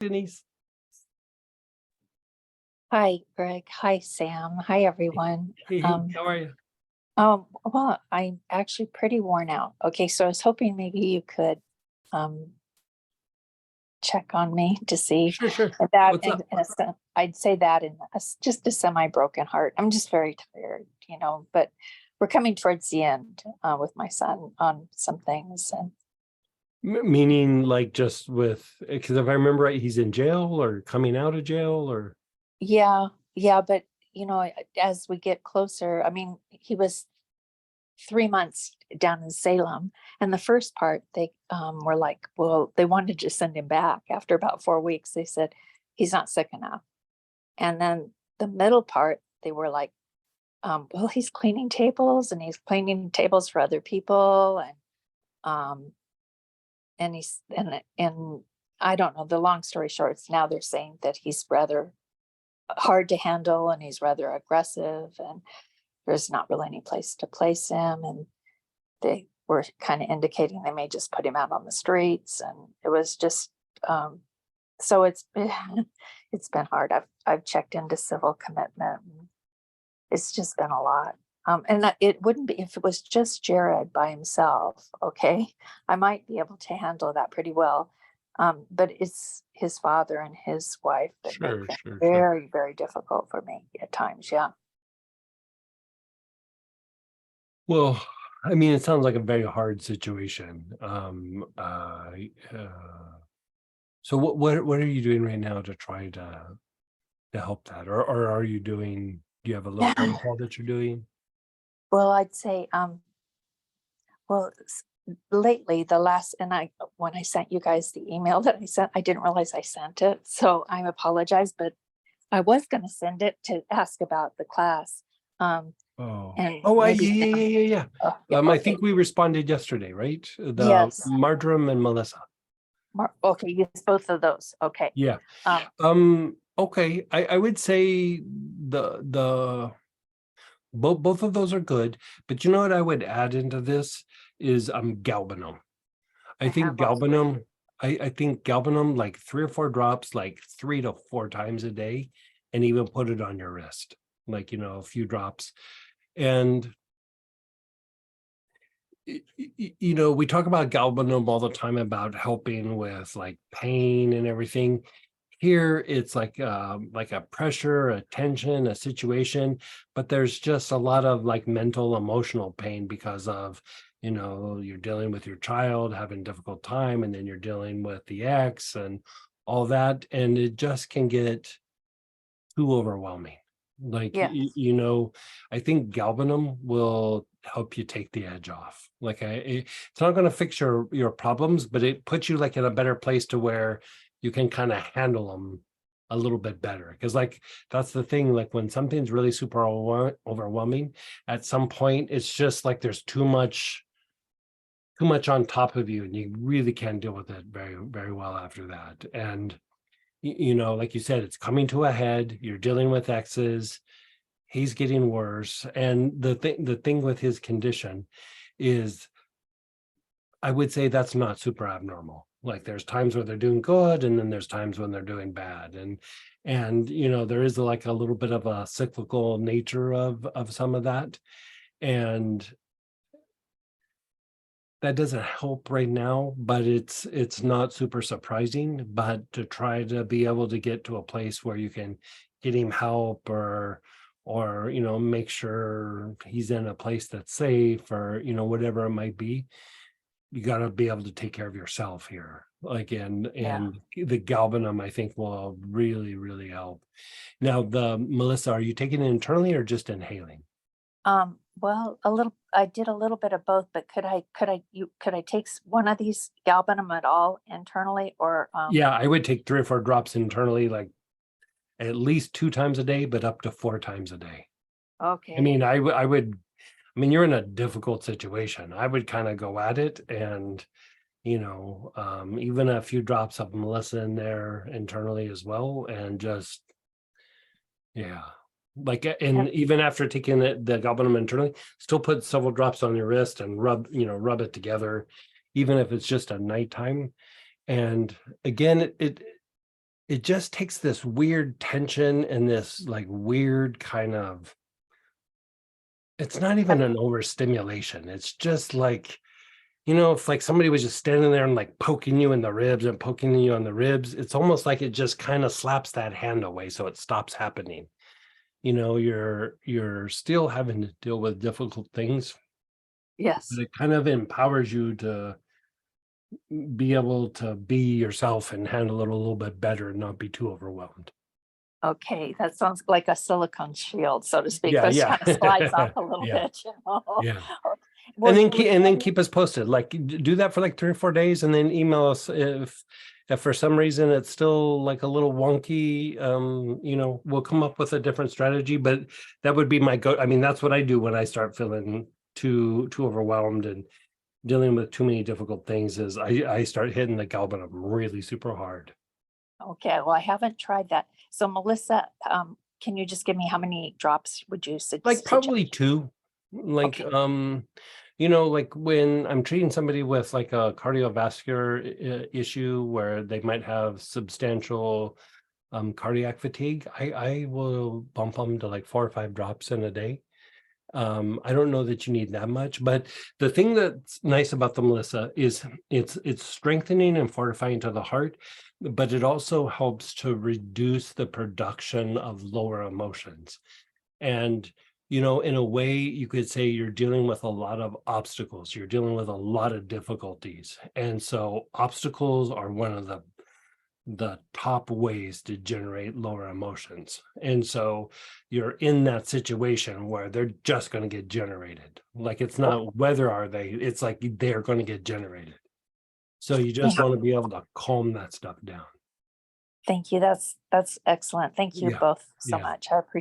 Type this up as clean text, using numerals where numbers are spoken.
Denise. Hi, Greg. Hi, Sam. Hi, everyone. Hey, how are you? Well, I'm actually pretty worn out. Okay, so I was hoping maybe you could um check on me to see Sure. that, What's up? I'd say that in just a semi-broken heart. I'm just very tired, but we're coming towards the end with my son on some things. And Meaning like just with, because if I remember right, he's in jail or coming out of jail or. yeah, but as we get closer, I mean, he was 3 months down in Salem. And the first part, they were like, well, they wanted to send him back. After about 4 weeks, they said, he's not sick enough. And then the middle part, they were like, well, he's cleaning tables and he's cleaning tables for other people. Um, and I don't know, the long story short, is now they're saying that he's rather hard to handle and he's rather aggressive and there's not really any place to place him. And they were kind of indicating they may just put him out on the streets, and it was just so it's been hard. I've checked into civil commitment, and it's just been a lot. And it wouldn't be if it was just Jared by himself. Okay, I might be able to handle that pretty well. But it's his father and his wife that make Sure. it very, very difficult for me at times. Yeah. Well, I mean, it sounds like a very hard situation. So what are you doing right now to try to help that? Or are you doing, do you have a little protocol that you're doing? Well, I'd say, well, lately, when I sent you guys the email that I sent, I didn't realize I sent it. So I apologize, but I was going to send it to ask about the class. And maybe, Yeah. yeah, I okay. think we responded yesterday, right? The Yes. Marjoram and Melissa. Okay, yes, both of those. Okay. Yeah. Okay. I would say the both of those are good, but you know what I would add into this is galbanum. I think galbanum, I think galbanum like 3 or 4 drops, like 3 to 4 times a day, and even put it on your wrist, like a few drops. And we talk about galbanum all the time about helping with like pain and everything. Here it's like a pressure, a tension, a situation, but there's just a lot of like mental, emotional pain because of, you're dealing with your child having a difficult time, and then you're dealing with the ex and all that, and it just can get too overwhelming. Like, Yes. I think galbanum will help you take the edge off. Like, it's not going to fix your problems, but it puts you like in a better place to where you can kind of handle them a little bit better. Because like that's the thing. Like when something's really super overwhelming, at some point it's just like there's too much on top of you, and you really can't deal with it very, very well after that. And like you said, it's coming to a head. You're dealing with exes. He's getting worse. And the thing with his condition is, I would say that's not super abnormal. Like there's times where they're doing good, and then there's times when they're doing bad. And there is like a little bit of a cyclical nature of some of that. And that doesn't help right now, but it's not super surprising. But to try to be able to get to a place where you can get him help, or make sure he's in a place that's safe, or whatever it might be, you got to be able to take care of yourself here. Like, and Yeah. the galbanum, I think, will really, really help. Now, the Melissa, are you taking it internally or just inhaling? Well, I did a little bit of both, but could I take one of these galbanum at all internally, or Yeah, I would take 3 or 4 drops internally, like at least 2 times a day, but up to 4 times a day. I okay. mean, I mean, you're in a difficult situation. I would kind of go at it, and even a few drops of Melissa in there internally as well, and just, yeah. Like, and even after taking the galbanum internally, still put several drops on your wrist and rub it together, even if it's just a nighttime. And again, it just takes this weird tension and this like weird kind of, it's not even an overstimulation. It's just like, if like somebody was just standing there and like poking you in the ribs and poking you on the ribs, it's almost like it just kind of slaps that hand away so it stops happening. You're still having to deal with difficult things, Yes. but it kind of empowers you to be able to be yourself and handle it a little bit better and not be too overwhelmed. Okay, that sounds like a silicone shield, so to speak, Yeah, but it yeah. kind of slides off a little Yeah, bit, you know? yeah. Well, you were And then saying, keep us posted. Like do that for like 3 or 4 days and then email us if for some reason it's still like a little wonky. We'll come up with a different strategy, but that would be my go. I mean, that's what I do when I start feeling too overwhelmed and dealing with too many difficult things is I start hitting the galbanum really super hard. okay, well, I haven't tried that. So Melissa, can you just give me how many drops would you Like probably suggest? two. Like Okay, like when I'm treating somebody with like a cardiovascular issue where they might have substantial cardiac fatigue, I will bump them to like 4 or 5 drops in a day. I don't know that you need that much, but the thing that's nice about the Melissa is it's strengthening and fortifying to the heart, but it also helps to reduce the production of lower emotions. And in a way, you could say you're dealing with a lot of obstacles. You're dealing with a lot of difficulties. And so obstacles are one of the top ways to generate lower emotions. And so you're in that situation where they're just going to get generated. Like it's okay, not whether are they, it's like they're going to get generated. So you just thank want to be able to calm that stuff down. thank you. That's excellent. Thank you Yeah. both so Yeah. much. I appreciate